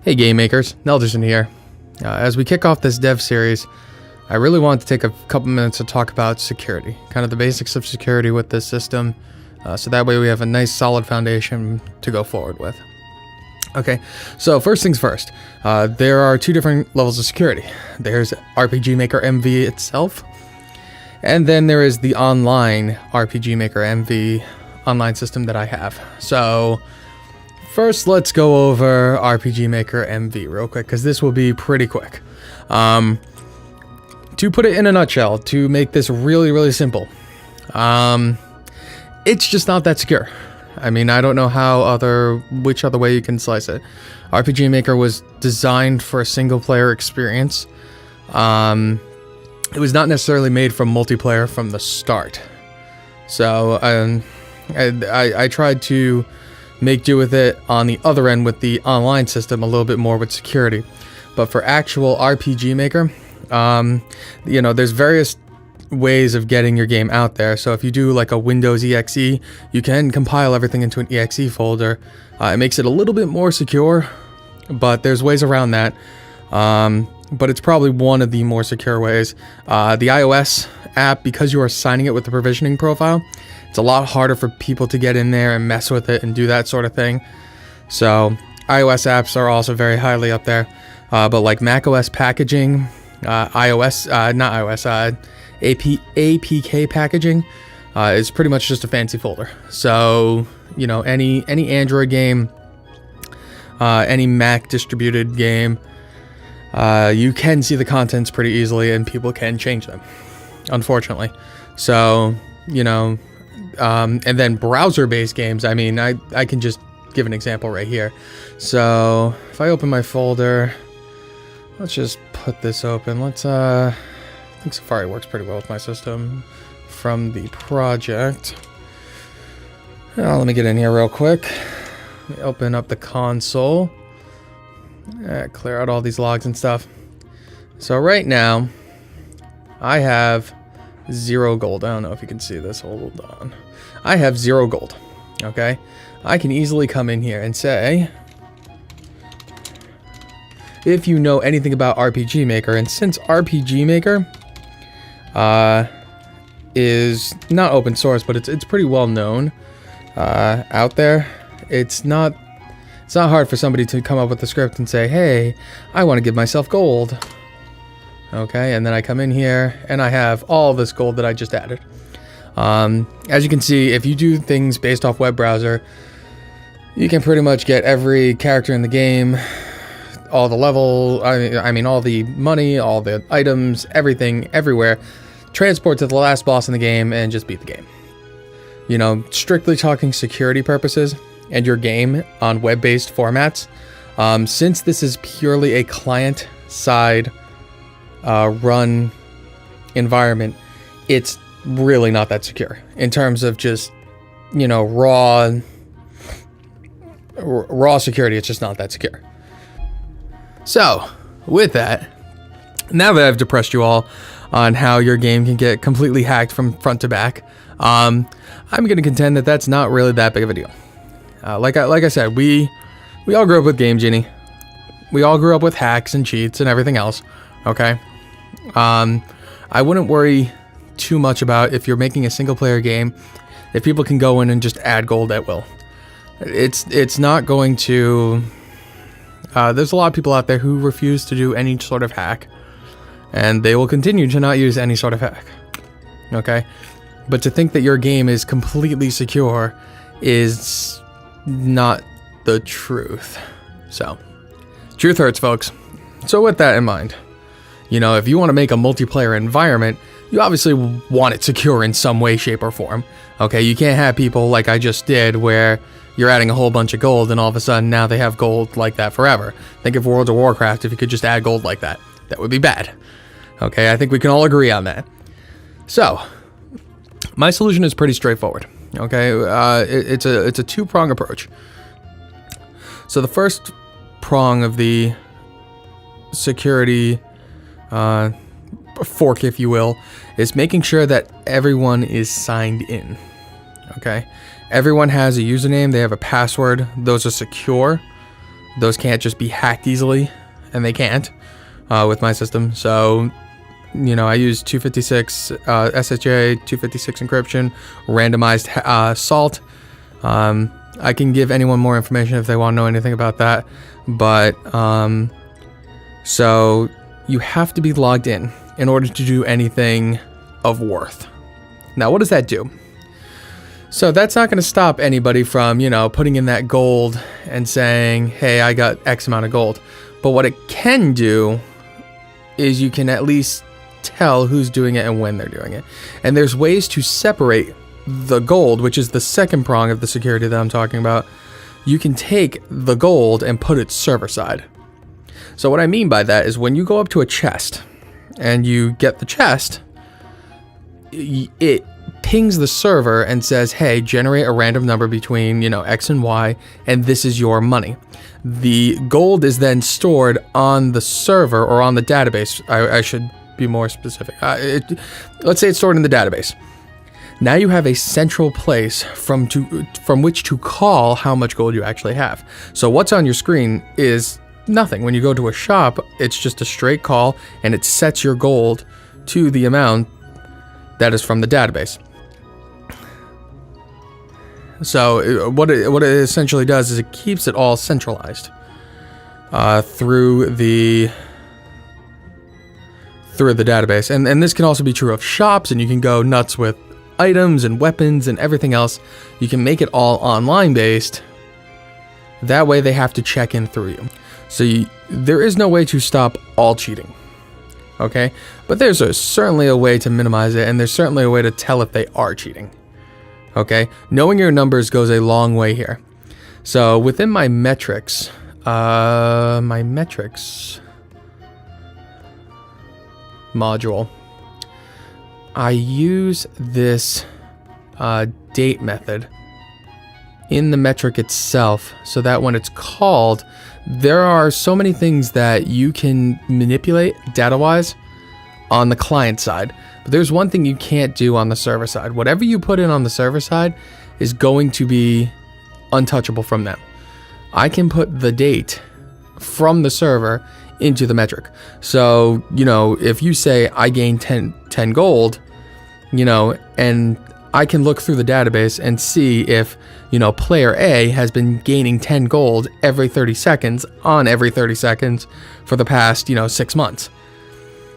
Hey game makers, Nelderson here. As we kick off this dev series, I really want to take a couple minutes to talk about security, kind of the basics of security with this system, so that way we have a nice solid foundation to go forward with. Okay, so first things first, there are two different levels of security. There's RPG Maker MV itself, and then there is the online RPG Maker MV online system that I have. So first, let's go over RPG Maker MV real quick, because this will be pretty quick. To put it in a nutshell, to make this really simple, it's just not that secure. I mean, I don't know which other way you can slice it. RPG Maker was designed for a single player experience. It was not necessarily made for multiplayer from the start. So I tried to make do with it on the other end with the online system a little bit more with security. But for actual RPG Maker, there's various ways of getting your game out there. So if you do like a Windows exe, you can compile everything into an exe folder. It makes it a little bit more secure, but there's ways around that. But it's probably one of the more secure ways. The iOS app, because you are signing it with the provisioning profile, it's a lot harder for people to get in there and mess with it and do that sort of thing. So iOS apps are also very highly up there. But like macOS packaging, APK packaging is pretty much just a fancy folder. So, any Android game, any Mac distributed game, you can see the contents pretty easily and people can change them, unfortunately. So, and then browser-based games, I mean, I can just give an example right here. So if I open my folder, let's just put this open. I think Safari works pretty well with my system from the project. Let me get in here real quick. Let me open up the console. Clear out all these logs and stuff. So right now, I have 0 gold. I don't know if you can see this. Hold on. I have 0 gold. Okay? I can easily come in here and say, if you know anything about RPG Maker, and since RPG Maker is not open source, but it's pretty well known out there, it's not hard for somebody to come up with a script and say, hey, I want to give myself gold. Okay, and then I come in here and I have all this gold that I just added. As you can see, if you do things based off web browser, you can pretty much get every character in the game, all the level, I mean all the money, all the items, everything, everywhere, transport to the last boss in the game and just beat the game. Strictly talking security purposes and your game on web-based formats, since this is purely a client-side run environment, it's really not that secure in terms of just raw security. It's just not that secure. So with that, now that I've depressed you all on how your game can get completely hacked from front to back, I'm going to contend that that's not really that big of a deal. Like I said, we all grew up with Game Genie. We all grew up with hacks and cheats and everything else. Okay. I wouldn't worry too much about if you're making a single player game, if people can go in and just add gold at will. It's not going to, there's a lot of people out there who refuse to do any sort of hack, and they will continue to not use any sort of hack. Okay. But to think that your game is completely secure is not the truth. So, truth hurts, folks. So with that in mind, if you want to make a multiplayer environment, you obviously want it secure in some way, shape, or form. Okay, you can't have people like I just did where you're adding a whole bunch of gold and all of a sudden now they have gold like that forever. Think of World of Warcraft. If you could just add gold like that, that would be bad. Okay, I think we can all agree on that. So, my solution is pretty straightforward. Okay, it's a two-prong approach. So the first prong of the security fork, if you will, is making sure that everyone is signed in. Okay, everyone has a username, they have a password, those are secure. those can't just be hacked easily, and they can't with my system. So, I use 256 SHA, 256 encryption, randomized salt. I can give anyone more information if they want to know anything about that. But, so you have to be logged in order to do anything of worth. Now, what does that do? So that's not going to stop anybody from, putting in that gold and saying, hey, I got X amount of gold. But what it can do is you can at least tell who's doing it and when they're doing it. And there's ways to separate the gold, which is the second prong of the security that I'm talking about. You can take the gold and put it server side. So what I mean by that is when you go up to a chest and you get the chest, it pings the server and says, hey, generate a random number between, X and Y, and this is your money. The gold is then stored on the server or on the database. I should be more specific. Let's say it's stored in the database. Now you have a central place from which to call how much gold you actually have. So what's on your screen is nothing. When you go to a shop, it's just a straight call, and it sets your gold to the amount that is from the database. So what it essentially does is it keeps it all centralized through the database. And this can also be true of shops, and you can go nuts with items and weapons and everything else. You can make it all online based. That way they have to check in through you. So there is no way to stop all cheating. Okay? But there's certainly a way to minimize it, and there's certainly a way to tell if they are cheating. Okay? Knowing your numbers goes a long way here. So within my metrics module, I use this date method in the metric itself, so that when it's called, there are so many things that you can manipulate data-wise on the client side. But there's one thing you can't do on the server side. Whatever you put in on the server side is going to be untouchable from them. I can put the date from the server into the metric. So, if you say I gained 10 gold, and I can look through the database and see if, player A has been gaining 10 gold every 30 seconds on every 30 seconds for the past, 6 months.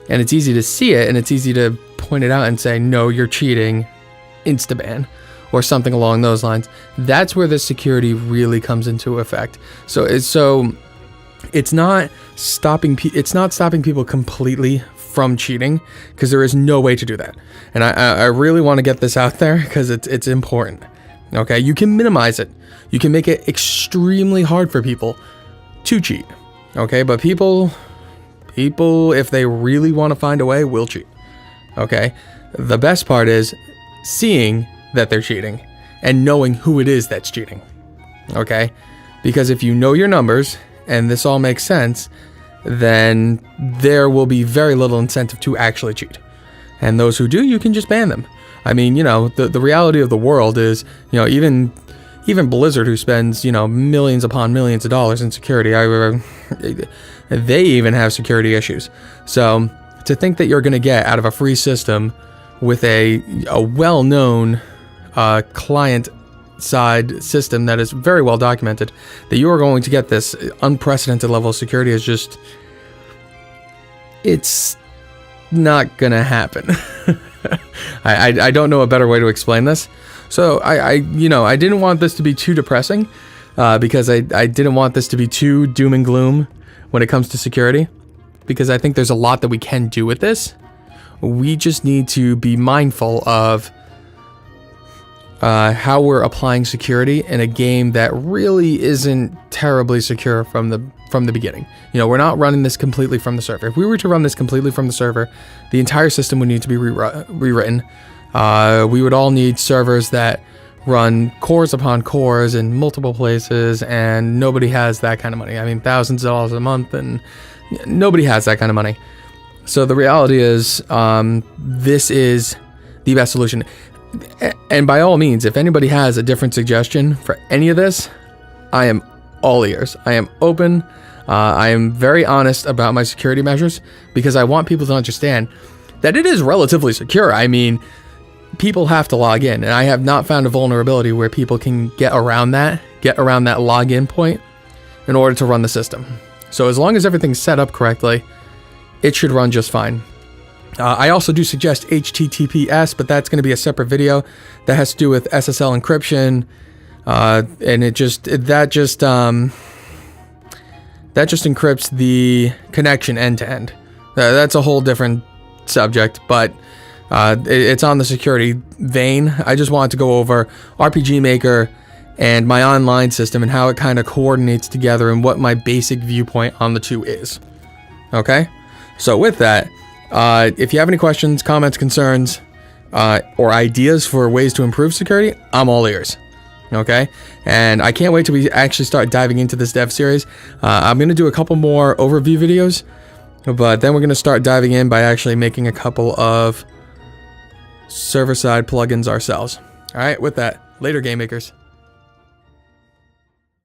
And it's easy to see it, and it's easy to point it out and say, no, you're cheating, instaban, or something along those lines. That's where the security really comes into effect. So it's not stopping people completely from cheating, because there is no way to do that. And I really want to get this out there because it's important. Okay, you can minimize it. You can make it extremely hard for people to cheat. Okay, but people, if they really want to find a way, will cheat. Okay, the best part is seeing that they're cheating and knowing who it is that's cheating. Okay, because if you know your numbers and this all makes sense, then there will be very little incentive to actually cheat. And those who do, you can just ban them. I mean, the reality of the world is, even Blizzard, who spends, millions upon millions of dollars in security, they even have security issues. So to think that you're going to get out of a free system with a well-known client side system that is very well documented, that you are going to get this unprecedented level of security is just, it's not gonna happen. I don't know a better way to explain this. So I didn't want this to be too depressing, because I didn't want this to be too doom and gloom when it comes to security, because I think there's a lot that we can do with this. We just need to be mindful of how we're applying security in a game that really isn't terribly secure from the beginning. We're not running this completely from the server. If we were to run this completely from the server, the entire system would need to be rewritten. We would all need servers that run cores upon cores in multiple places, and nobody has that kind of money. I mean, thousands of dollars a month, and nobody has that kind of money. So the reality is, this is the best solution. And by all means, if anybody has a different suggestion for any of this, I am all ears. I am open. I am very honest about my security measures because I want people to understand that it is relatively secure. I mean, people have to log in, and I have not found a vulnerability where people can get around that login point in order to run the system. So as long as everything's set up correctly, it should run just fine. I also do suggest HTTPS, but that's going to be a separate video that has to do with SSL encryption, and that just encrypts the connection end to end. That's a whole different subject, but it's on the security vein. I just wanted to go over RPG Maker and my online system and how it kind of coordinates together and what my basic viewpoint on the two is. Okay? So with that, if you have any questions, comments, concerns, or ideas for ways to improve security, I'm all ears. Okay? And I can't wait till we actually start diving into this dev series. I'm going to do a couple more overview videos, but then we're going to start diving in by actually making a couple of server-side plugins ourselves. All right, with that, later, game makers.